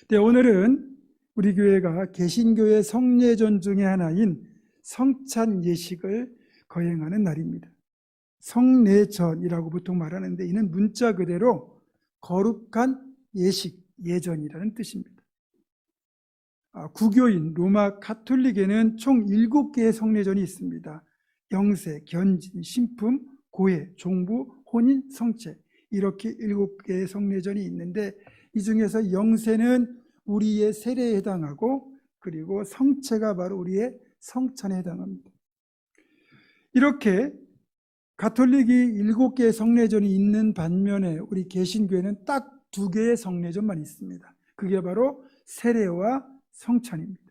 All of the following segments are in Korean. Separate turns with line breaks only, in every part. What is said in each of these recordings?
네, 오늘은 우리 교회가 개신교의 성례전 중에 하나인 성찬 예식을 거행하는 날입니다. 성례전이라고 보통 말하는데 이는 문자 그대로 거룩한 예식, 예전이라는 뜻입니다. 구교인 로마 가톨릭에는 총 7개의 성례전이 있습니다. 영세, 견진, 신품, 고해, 종부, 혼인, 성체, 이렇게 7개의 성례전이 있는데 이 중에서 영세는 우리의 세례에 해당하고, 그리고 성체가 바로 우리의 성찬에 해당합니다. 이렇게 가톨릭이 7개의 성례전이 있는 반면에 우리 개신교회는 딱 2개의 성례전만 있습니다. 그게 바로 세례와 성찬입니다.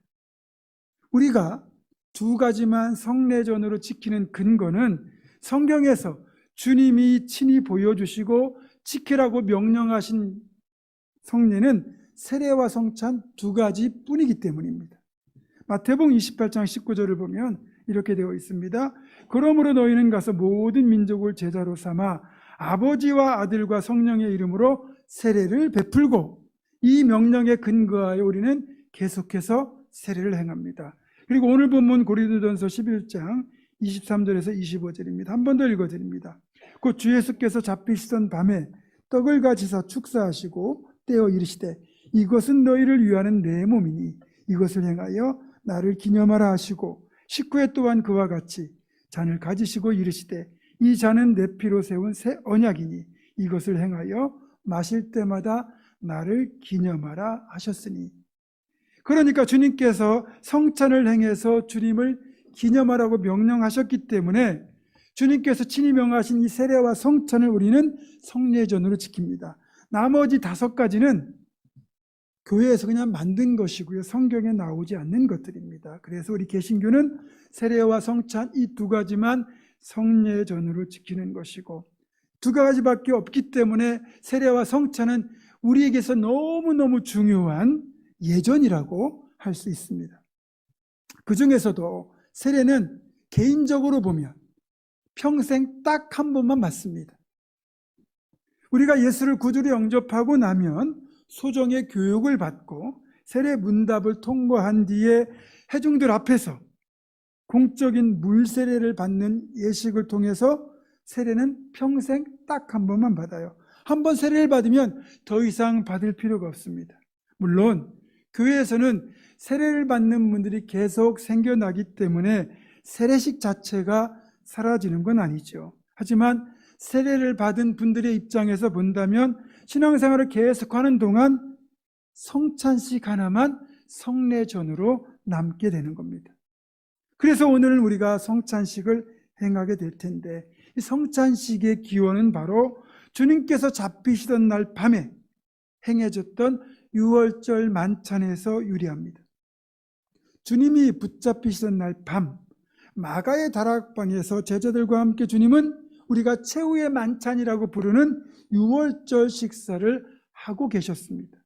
우리가 2가지만 성례전으로 지키는 근거는 성경에서 주님이 친히 보여주시고 지키라고 명령하신 성례는 세례와 성찬 2가지 뿐이기 때문입니다. 마태복음 28장 19절을 보면 이렇게 되어 있습니다. 그러므로 너희는 가서 모든 민족을 제자로 삼아 아버지와 아들과 성령의 이름으로 세례를 베풀고, 이 명령에 근거하여 우리는 계속해서 세례를 행합니다. 그리고 오늘 본문 고린도전서 11장 23절에서 25절입니다. 한 번 더 읽어드립니다. 곧 주 예수께서 잡히시던 밤에 떡을 가지사 축사하시고 떼어 이르시되 이것은 너희를 위하는 내 몸이니 이것을 행하여 나를 기념하라 하시고, 19회 또한 그와 같이 잔을 가지시고 이르시되 이 잔은 내 피로 세운 새 언약이니 이것을 행하여 마실 때마다 나를 기념하라 하셨으니. 그러니까 주님께서 성찬을 행해서 주님을 기념하라고 명령하셨기 때문에 주님께서 친히 명하신 이 세례와 성찬을 우리는 성례전으로 지킵니다. 나머지 5가지는 교회에서 그냥 만든 것이고요, 성경에 나오지 않는 것들입니다. 그래서 우리 개신교는 세례와 성찬 이 2가지만 성례전으로 지키는 것이고, 2가지밖에 없기 때문에 세례와 성찬은 우리에게서 너무너무 중요한 예전이라고 할 수 있습니다. 그 중에서도 세례는 개인적으로 보면 평생 딱 한 번만 맞습니다. 우리가 예수를 구주로 영접하고 나면 소정의 교육을 받고 세례 문답을 통과한 뒤에 회중들 앞에서 공적인 물세례를 받는 예식을 통해서 세례는 평생 딱 한 번만 받아요. 한 번 세례를 받으면 더 이상 받을 필요가 없습니다. 물론 교회에서는 세례를 받는 분들이 계속 생겨나기 때문에 세례식 자체가 사라지는 건 아니죠. 하지만 세례를 받은 분들의 입장에서 본다면 신앙생활을 계속하는 동안 성찬식 하나만 성례전으로 남게 되는 겁니다. 그래서 오늘은 우리가 성찬식을 행하게 될 텐데, 이 성찬식의 기원은 바로 주님께서 잡히시던 날 밤에 행해졌던 유월절 만찬에서 유래합니다. 주님이 붙잡히시던 날 밤, 마가의 다락방에서 제자들과 함께 주님은 우리가 최후의 만찬이라고 부르는 유월절 식사를 하고 계셨습니다.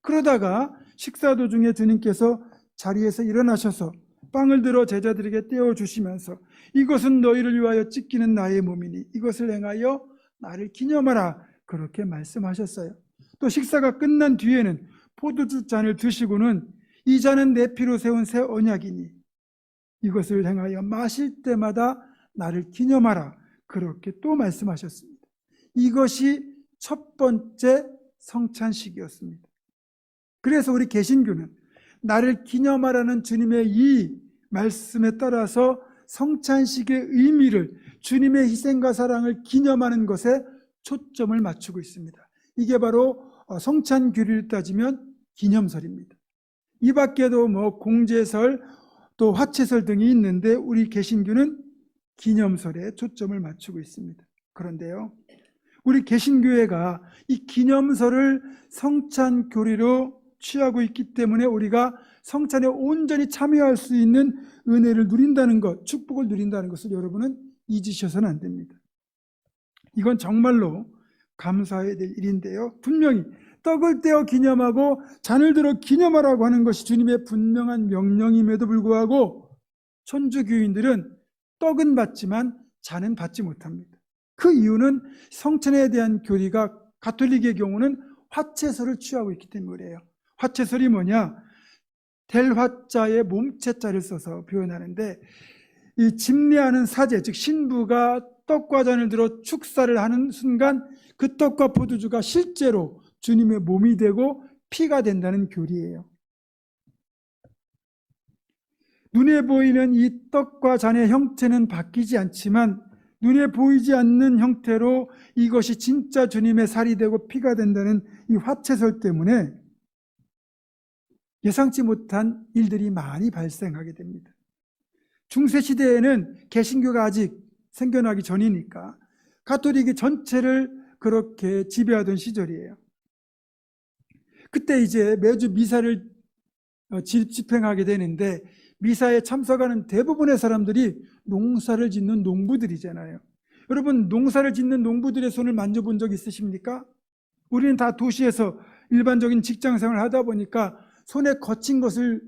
그러다가 식사 도중에 주님께서 자리에서 일어나셔서 빵을 들어 제자들에게 떼어주시면서 이것은 너희를 위하여 찢기는 나의 몸이니 이것을 행하여 나를 기념하라, 그렇게 말씀하셨어요. 또 식사가 끝난 뒤에는 포도주 잔을 드시고는 이 잔은 내 피로 세운 새 언약이니 이것을 행하여 마실 때마다 나를 기념하라, 그렇게 또 말씀하셨습니다. 이것이 첫 번째 성찬식이었습니다. 그래서 우리 개신교는 나를 기념하라는 주님의 이 말씀에 따라서 성찬식의 의미를, 주님의 희생과 사랑을 기념하는 것에 초점을 맞추고 있습니다. 이게 바로 성찬규리를 따지면 기념설입니다. 이 밖에도 공제설, 또 화채설 등이 있는데 우리 개신교는 기념설에 초점을 맞추고 있습니다. 그런데요, 우리 개신교회가 이 기념설을 성찬교리로 취하고 있기 때문에 우리가 성찬에 온전히 참여할 수 있는 은혜를 누린다는 것, 축복을 누린다는 것을 여러분은 잊으셔서는 안 됩니다. 이건 정말로 감사해야 될 일인데요, 분명히 떡을 떼어 기념하고 잔을 들어 기념하라고 하는 것이 주님의 분명한 명령임에도 불구하고 천주교인들은 떡은 받지만 잔은 받지 못합니다. 그 이유는 성찬에 대한 교리가 가톨릭의 경우는 화채설을 취하고 있기 때문에 그래요. 화채설이 뭐냐? 될 화자에 몸체자를 써서 표현하는데, 이 집례하는 사제, 즉 신부가 떡과 잔을 들어 축사를 하는 순간 그 떡과 포도주가 실제로 주님의 몸이 되고 피가 된다는 교리예요. 눈에 보이는 이 떡과 잔의 형태는 바뀌지 않지만 눈에 보이지 않는 형태로 이것이 진짜 주님의 살이 되고 피가 된다는 이 화채설 때문에 예상치 못한 일들이 많이 발생하게 됩니다. 중세시대에는 개신교가 아직 생겨나기 전이니까 가톨릭이 전체를 그렇게 지배하던 시절이에요. 그때 이제 매주 미사를 집행하게 되는데 미사에 참석하는 대부분의 사람들이 농사를 짓는 농부들이잖아요. 여러분, 농사를 짓는 농부들의 손을 만져본 적 있으십니까? 우리는 다 도시에서 일반적인 직장생활을 하다 보니까 손에 거친 것을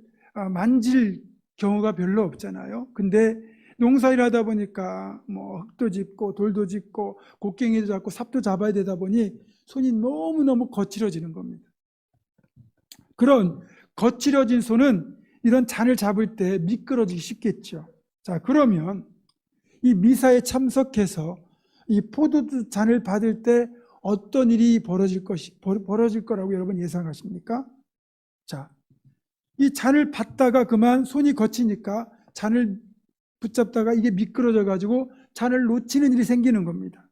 만질 경우가 별로 없잖아요. 근데 농사일 하다 보니까 뭐 흙도 짚고 돌도 짚고 곡괭이도 잡고 삽도 잡아야 되다 보니 손이 너무너무 거칠어지는 겁니다. 그런 거칠어진 손은 이런 잔을 잡을 때 미끄러지기 쉽겠죠. 자, 그러면 이 미사에 참석해서 이 포도주 잔을 받을 때 어떤 일이 벌어질 거라고 여러분 예상하십니까? 자, 이 잔을 받다가 그만 손이 거치니까 잔을 붙잡다가 이게 미끄러져 가지고 잔을 놓치는 일이 생기는 겁니다.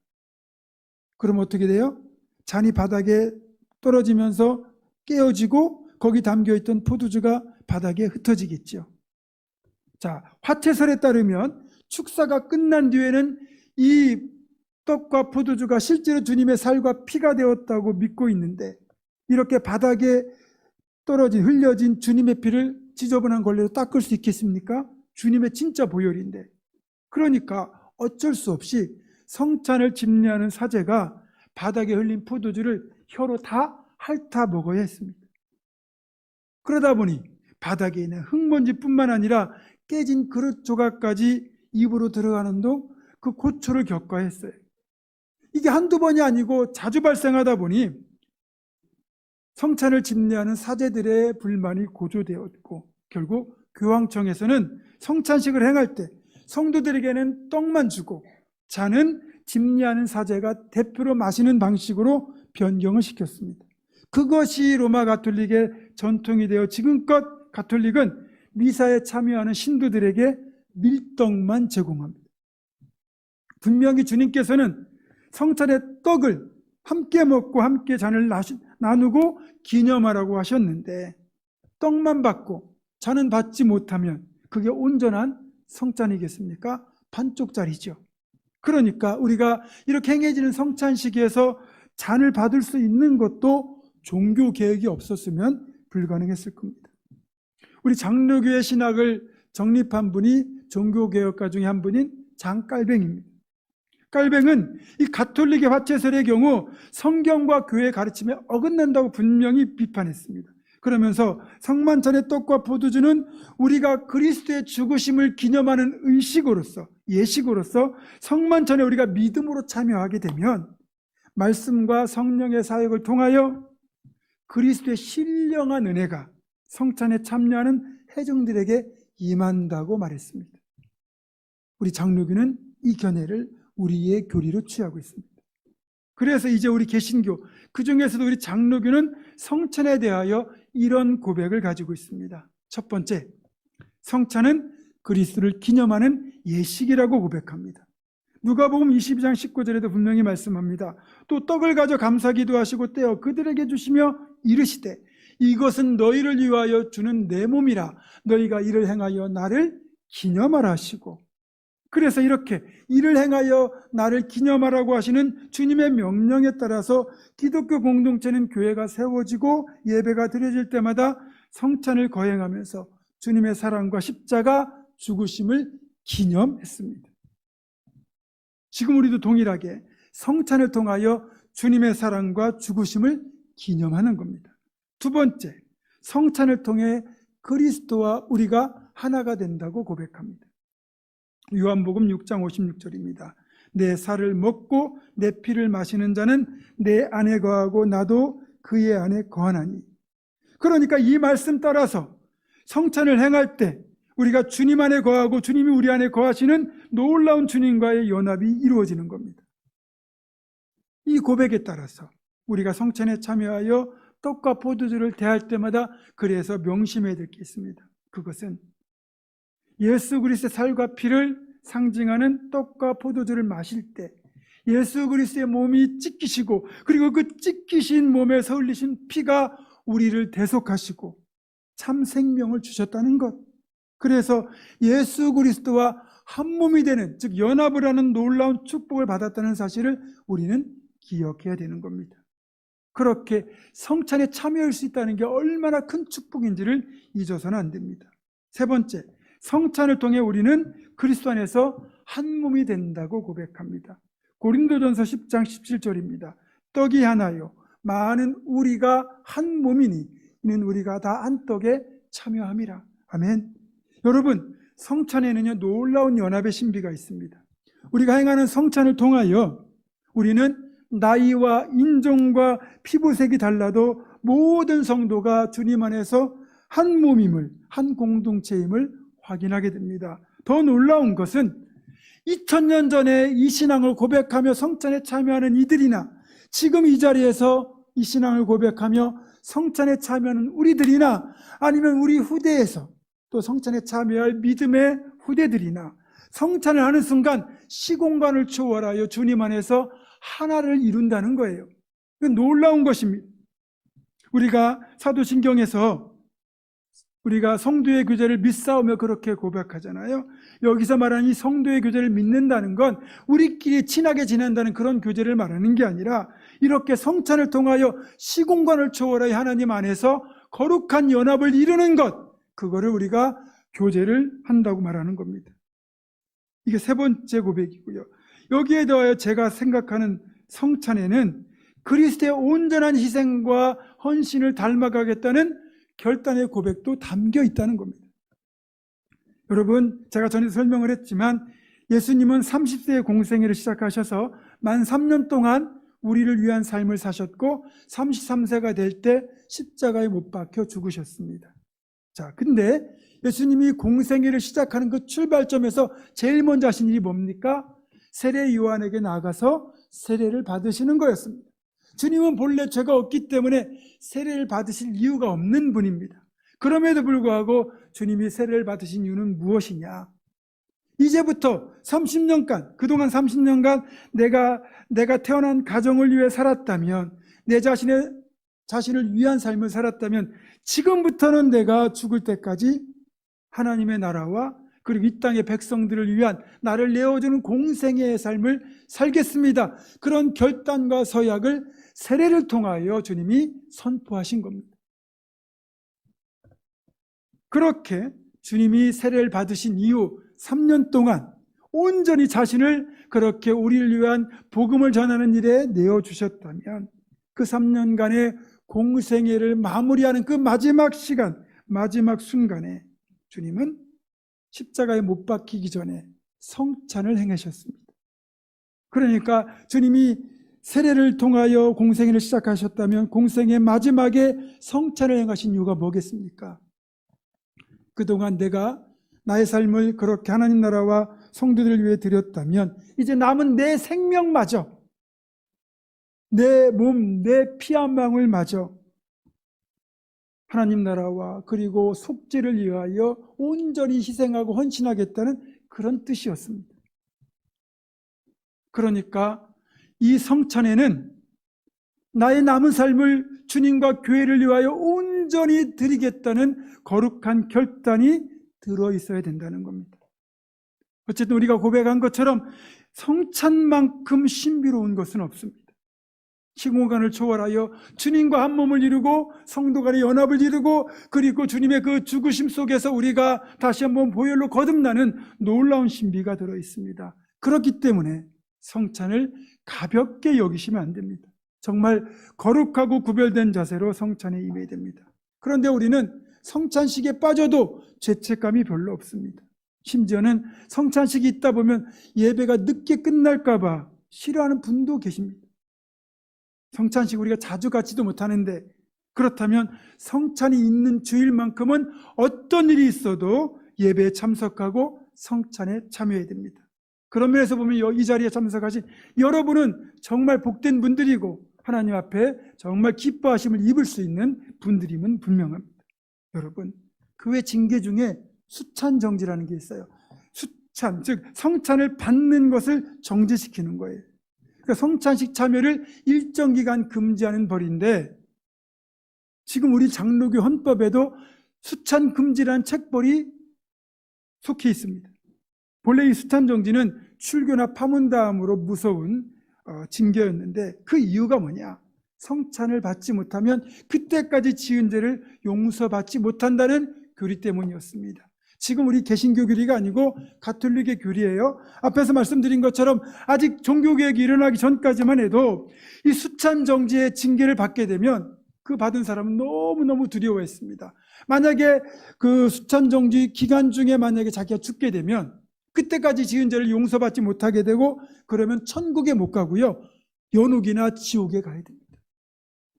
그럼 어떻게 돼요? 잔이 바닥에 떨어지면서 깨어지고 거기 담겨있던 포도주가 바닥에 흩어지겠죠. 자, 화채설에 따르면 축사가 끝난 뒤에는 이 떡과 포도주가 실제로 주님의 살과 피가 되었다고 믿고 있는데 이렇게 바닥에 떨어진 흘려진 주님의 피를 지저분한 걸레로 닦을 수 있겠습니까? 주님의 진짜 보혈인데. 그러니까 어쩔 수 없이 성찬을 집례하는 사제가 바닥에 흘린 포도주를 혀로 다 핥아 먹어야 했습니다. 그러다 보니 바닥에 있는 흙먼지뿐만 아니라 깨진 그릇 조각까지 입으로 들어가는 동 그 고초를 겪어야 했어요. 이게 한두 번이 아니고 자주 발생하다 보니 성찬을 집례하는 사제들의 불만이 고조되었고 결국 교황청에서는 성찬식을 행할 때 성도들에게는 떡만 주고 잔은 집례하는 사제가 대표로 마시는 방식으로 변경을 시켰습니다. 그것이 로마 가톨릭의 전통이 되어 지금껏 가톨릭은 미사에 참여하는 신도들에게 밀떡만 제공합니다. 분명히 주님께서는 성찬의 떡을 함께 먹고 함께 잔을 나누고 기념하라고 하셨는데 떡만 받고 잔은 받지 못하면 그게 온전한 성찬이겠습니까? 반쪽짜리죠. 그러니까 우리가 이렇게 행해지는 성찬식에서 잔을 받을 수 있는 것도 종교 개혁이 없었으면 불가능했을 겁니다. 우리 장로교의 신학을 정립한 분이 종교개혁가 중에 한 분인 장깔뱅입니다. 깔뱅은 이 가톨릭의 화채설의 경우 성경과 교회의 가르침에 어긋난다고 분명히 비판했습니다. 그러면서 성만찬의 떡과 포도주는 우리가 그리스도의 죽으심을 기념하는 의식으로서, 예식으로서 성만찬에 우리가 믿음으로 참여하게 되면 말씀과 성령의 사역을 통하여 그리스도의 신령한 은혜가 성찬에 참여하는 회중들에게 임한다고 말했습니다. 우리 장로교는 이 견해를 우리의 교리로 취하고 있습니다. 그래서 이제 우리 개신교, 그 중에서도 우리 장로교는 성찬에 대하여 이런 고백을 가지고 있습니다. 첫 번째, 성찬은 그리스도를 기념하는 예식이라고 고백합니다. 누가복음 22장 19절에도 분명히 말씀합니다. 또 떡을 가져 감사기도 하시고 떼어 그들에게 주시며 이르시되 이것은 너희를 위하여 주는 내 몸이라 너희가 이를 행하여 나를 기념하라 하시고, 그래서 이렇게 이를 행하여 나를 기념하라고 하시는 주님의 명령에 따라서 기독교 공동체는 교회가 세워지고 예배가 드려질 때마다 성찬을 거행하면서 주님의 사랑과 십자가 죽으심을 기념했습니다. 지금 우리도 동일하게 성찬을 통하여 주님의 사랑과 죽으심을 기념하는 겁니다. 두 번째, 성찬을 통해 그리스도와 우리가 하나가 된다고 고백합니다. 요한복음 6장 56절입니다. 내 살을 먹고 내 피를 마시는 자는 내 안에 거하고 나도 그의 안에 거하나니 그러니까 이 말씀 따라서 성찬을 행할 때 우리가 주님 안에 거하고 주님이 우리 안에 거하시는 놀라운 주님과의 연합이 이루어지는 겁니다. 이 고백에 따라서 우리가 성찬에 참여하여 떡과 포도주를 대할 때마다 그래서 명심해야 될 게 있습니다. 그것은 예수 그리스도의 살과 피를 상징하는 떡과 포도주를 마실 때 예수 그리스도의 몸이 찢기시고 그리고 그 찢기신 몸에서 흘리신 피가 우리를 대속하시고 참 생명을 주셨다는 것. 그래서 예수 그리스도와 한 몸이 되는, 즉 연합을 하는 놀라운 축복을 받았다는 사실을 우리는 기억해야 되는 겁니다. 그렇게 성찬에 참여할 수 있다는 게 얼마나 큰 축복인지를 잊어서는 안 됩니다. 세 번째, 성찬을 통해 우리는 그리스도 안에서 한 몸이 된다고 고백합니다. 고린도전서 10장 17절입니다. 떡이 하나요 많은 우리가 한 몸이니 이는 우리가 다 한 떡에 참여함이라. 아멘. 여러분, 성찬에는요 놀라운 연합의 신비가 있습니다. 우리가 행하는 성찬을 통하여 우리는 나이와 인종과 피부색이 달라도 모든 성도가 주님 안에서 한 몸임을, 한 공동체임을 확인하게 됩니다. 더 놀라운 것은 2000년 전에 이 신앙을 고백하며 성찬에 참여하는 이들이나 지금 이 자리에서 이 신앙을 고백하며 성찬에 참여하는 우리들이나 아니면 우리 후대에서 또 성찬에 참여할 믿음의 후대들이나 성찬을 하는 순간 시공간을 초월하여 주님 안에서 하나를 이룬다는 거예요. 놀라운 것입니다. 우리가 사도신경에서 우리가 성도의 교제를 믿사오며 그렇게 고백하잖아요. 여기서 말하는 이 성도의 교제를 믿는다는 건 우리끼리 친하게 지낸다는 그런 교제를 말하는 게 아니라 이렇게 성찬을 통하여 시공간을 초월하여 하나님 안에서 거룩한 연합을 이루는 것, 그거를 우리가 교제를 한다고 말하는 겁니다. 이게 세 번째 고백이고요. 여기에 더하여 제가 생각하는 성찬에는 그리스도의 온전한 희생과 헌신을 닮아가겠다는 결단의 고백도 담겨 있다는 겁니다. 여러분, 제가 전에 설명을 했지만 예수님은 30세의 공생애를 시작하셔서 만 3년 동안 우리를 위한 삶을 사셨고 33세가 될 때 십자가에 못 박혀 죽으셨습니다. 자, 근데 예수님이 공생애를 시작하는 그 출발점에서 제일 먼저 하신 일이 뭡니까? 세례 요한에게 나가서 세례를 받으시는 거였습니다. 주님은 본래 죄가 없기 때문에 세례를 받으실 이유가 없는 분입니다. 그럼에도 불구하고 주님이 세례를 받으신 이유는 무엇이냐? 이제부터 30년간, 그동안 30년간 내가 태어난 가정을 위해 살았다면, 내 자신을 위한 삶을 살았다면 지금부터는 내가 죽을 때까지 하나님의 나라와 그리고 이 땅의 백성들을 위한 나를 내어주는 공생애의 삶을 살겠습니다. 그런 결단과 서약을 세례를 통하여 주님이 선포하신 겁니다. 그렇게 주님이 세례를 받으신 이후 3년 동안 온전히 자신을 그렇게 우리를 위한 복음을 전하는 일에 내어주셨다면 그 3년간의 공생애를 마무리하는 그 마지막 시간, 마지막 순간에 주님은 십자가에 못 박히기 전에 성찬을 행하셨습니다. 그러니까 주님이 세례를 통하여 공생애를 시작하셨다면 공생애 마지막에 성찬을 행하신 이유가 뭐겠습니까? 그동안 내가 나의 삶을 그렇게 하나님 나라와 성도들을 위해 드렸다면 이제 남은 내 생명마저, 내 몸, 내 피 한 방울마저 하나님 나라와 그리고 속죄를 위하여 온전히 희생하고 헌신하겠다는 그런 뜻이었습니다. 그러니까 이 성찬에는 나의 남은 삶을 주님과 교회를 위하여 온전히 드리겠다는 거룩한 결단이 들어있어야 된다는 겁니다. 어쨌든 우리가 고백한 것처럼 성찬만큼 신비로운 것은 없습니다. 시공간을 초월하여 주님과 한 몸을 이루고 성도 간의 연합을 이루고 그리고 주님의 그 죽으심 속에서 우리가 다시 한번 보혈로 거듭나는 놀라운 신비가 들어있습니다. 그렇기 때문에 성찬을 가볍게 여기시면 안 됩니다. 정말 거룩하고 구별된 자세로 성찬에 임해야 됩니다. 그런데 우리는 성찬식에 빠져도 죄책감이 별로 없습니다. 심지어는 성찬식이 있다 보면 예배가 늦게 끝날까 봐 싫어하는 분도 계십니다. 성찬식 우리가 자주 갖지도 못하는데 그렇다면 성찬이 있는 주일만큼은 어떤 일이 있어도 예배에 참석하고 성찬에 참여해야 됩니다. 그런 면에서 보면 이 자리에 참석하신 여러분은 정말 복된 분들이고 하나님 앞에 정말 기뻐하심을 입을 수 있는 분들임은 분명합니다. 여러분, 그 외 징계 중에 수찬정지라는 게 있어요. 수찬, 즉 성찬을 받는 것을 정지시키는 거예요. 그러니까 성찬식 참여를 일정 기간 금지하는 벌인데, 지금 우리 장로교 헌법에도 수찬 금지라는 책벌이 속해 있습니다. 본래 이 수찬정지는 출교나 파문다함으로 무서운 징계였는데, 그 이유가 뭐냐? 성찬을 받지 못하면 그때까지 지은 죄를 용서받지 못한다는 교리 때문이었습니다. 지금 우리 개신교 교리가 아니고 가톨릭의 교리예요. 앞에서 말씀드린 것처럼 아직 종교개혁이 일어나기 전까지만 해도 이 수찬정지의 징계를 받게 되면 그 받은 사람은 너무너무 두려워했습니다. 만약에 그 수찬정지 기간 중에 만약에 자기가 죽게 되면 그때까지 지은 죄를 용서받지 못하게 되고, 그러면 천국에 못 가고요, 연옥이나 지옥에 가야 됩니다.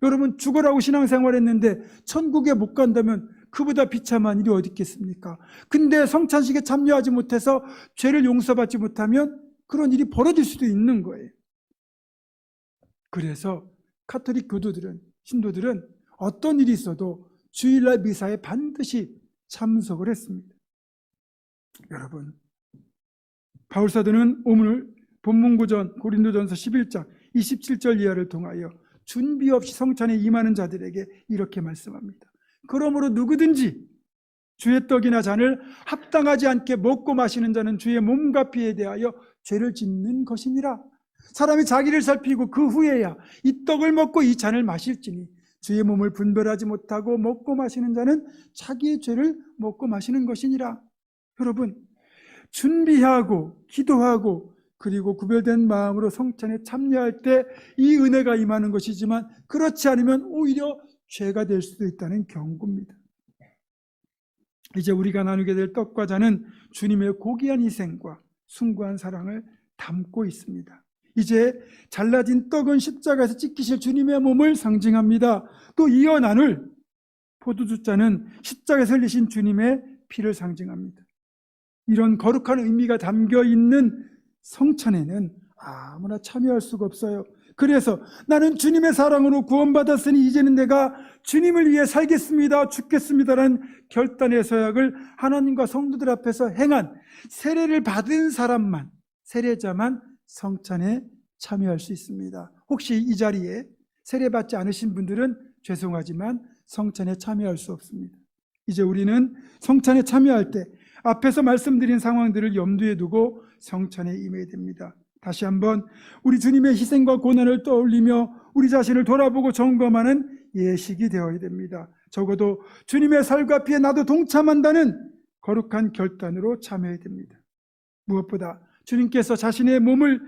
여러분, 죽으라고 신앙생활 했는데 천국에 못 간다면 그보다 비참한 일이 어디 있겠습니까? 근데 성찬식에 참여하지 못해서 죄를 용서받지 못하면 그런 일이 벌어질 수도 있는 거예요. 그래서 가톨릭 교도들은, 신도들은 어떤 일이 있어도 주일날 미사에 반드시 참석을 했습니다. 여러분, 바울사도는 오늘 본문구전 고린도전서 11장 27절 이하를 통하여 준비 없이 성찬에 임하는 자들에게 이렇게 말씀합니다. 그러므로 누구든지 주의 떡이나 잔을 합당하지 않게 먹고 마시는 자는 주의 몸과 피에 대하여 죄를 짓는 것이니라. 사람이 자기를 살피고 그 후에야 이 떡을 먹고 이 잔을 마실지니 주의 몸을 분별하지 못하고 먹고 마시는 자는 자기의 죄를 먹고 마시는 것이니라. 여러분, 준비하고 기도하고 그리고 구별된 마음으로 성찬에 참여할 때 이 은혜가 임하는 것이지만, 그렇지 않으면 오히려 죄가 될 수도 있다는 경고입니다. 이제 우리가 나누게 될 떡과 잔은 주님의 고귀한 희생과 숭고한 사랑을 담고 있습니다. 이제 잘라진 떡은 십자가에서 찢기실 주님의 몸을 상징합니다. 또 이어 나눌 포도주잔은 십자가에서 흘리신 주님의 피를 상징합니다. 이런 거룩한 의미가 담겨 있는 성찬에는 아무나 참여할 수가 없어요. 그래서 나는 주님의 사랑으로 구원받았으니 이제는 내가 주님을 위해 살겠습니다, 죽겠습니다라는 결단의 서약을 하나님과 성도들 앞에서 행한 세례를 받은 사람만, 세례자만 성찬에 참여할 수 있습니다. 혹시 이 자리에 세례받지 않으신 분들은 죄송하지만 성찬에 참여할 수 없습니다. 이제 우리는 성찬에 참여할 때 앞에서 말씀드린 상황들을 염두에 두고 성찬에 임해야 됩니다. 다시 한번 우리 주님의 희생과 고난을 떠올리며 우리 자신을 돌아보고 점검하는 예식이 되어야 됩니다. 적어도 주님의 살과 피에 나도 동참한다는 거룩한 결단으로 참여해야 됩니다. 무엇보다 주님께서 자신의 몸을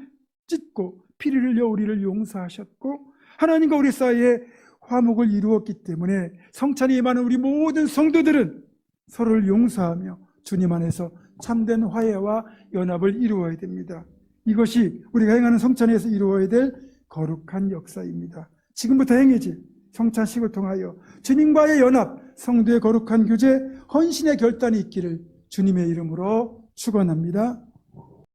찢고 피를 흘려 우리를 용서하셨고 하나님과 우리 사이에 화목을 이루었기 때문에 성찬에 임하는 우리 모든 성도들은 서로를 용서하며 주님 안에서 참된 화해와 연합을 이루어야 됩니다. 이것이 우리가 행하는 성찬에서 이루어야 될 거룩한 역사입니다. 지금부터 행해질 성찬식을 통하여 주님과의 연합, 성도의 거룩한 교제, 헌신의 결단이 있기를 주님의 이름으로 축원합니다.